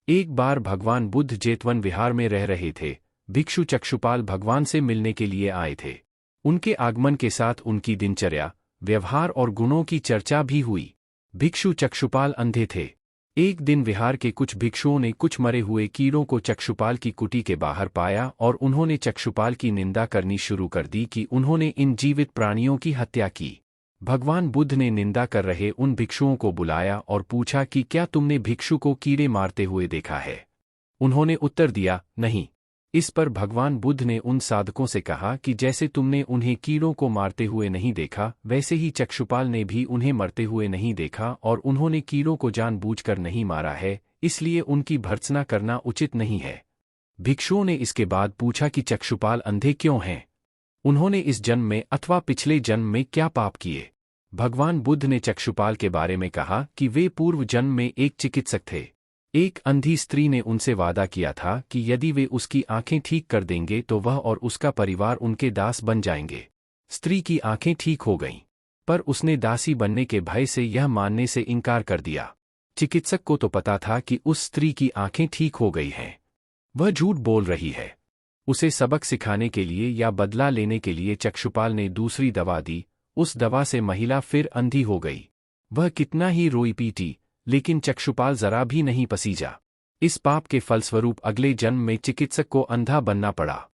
एक बार भगवान बुद्ध जेतवन विहार में रह रहे थे। भिक्षु चक्षुपाल भगवान से मिलने के लिए आए थे। उनके आगमन के साथ उनकी दिनचर्या, व्यवहार और गुणों की चर्चा भी हुई। भिक्षु चक्षुपाल अंधे थे। एक दिन विहार के कुछ भिक्षुओं ने कुछ मरे हुए कीड़ों को चक्षुपाल की कुटी के बाहर पाया और उन्होंने चक्षुपाल की निंदा करनी शुरू कर दी कि उन्होंने इन जीवित प्राणियों की हत्या की। भगवान बुद्ध ने निंदा कर रहे उन भिक्षुओं को बुलाया और पूछा कि क्या तुमने भिक्षु को कीड़े मारते हुए देखा है? उन्होंने उत्तर दिया, नहीं। इस पर भगवान बुद्ध ने उन साधकों से कहा कि जैसे तुमने उन्हें कीड़ों को मारते हुए नहीं देखा, वैसे ही चक्षुपाल ने भी उन्हें मरते हुए नहीं देखा और उन्होंने कीड़ों को जानबूझकर नहीं मारा है, इसलिए उनकी भर्त्सना करना उचित नहीं है। भिक्षुओं ने इसके बाद पूछा कि चक्षुपाल अंधे क्यों हैं? उन्होंने इस जन्म में अथवा पिछले जन्म में क्या पाप किए? भगवान बुद्ध ने चक्षुपाल के बारे में कहा कि वे पूर्व जन्म में एक चिकित्सक थे। एक अंधी स्त्री ने उनसे वादा किया था कि यदि वे उसकी आंखें ठीक कर देंगे तो वह और उसका परिवार उनके दास बन जाएंगे। स्त्री की आंखें ठीक हो गईं, पर उसने दासी बनने के भय से यह मानने से इनकार कर दिया। चिकित्सक को तो पता था कि उस स्त्री की आंखें ठीक हो गई हैं। वह झूठ बोल रही है। उसे सबक सिखाने के लिए या बदला लेने के लिए चक्षुपाल ने दूसरी दवा दी। उस दवा से महिला फिर अंधी हो गई। वह कितना ही रोई पीटी, लेकिन चक्षुपाल जरा भी नहीं पसीजा। इस पाप के फलस्वरूप अगले जन्म में चिकित्सक को अंधा बनना पड़ा।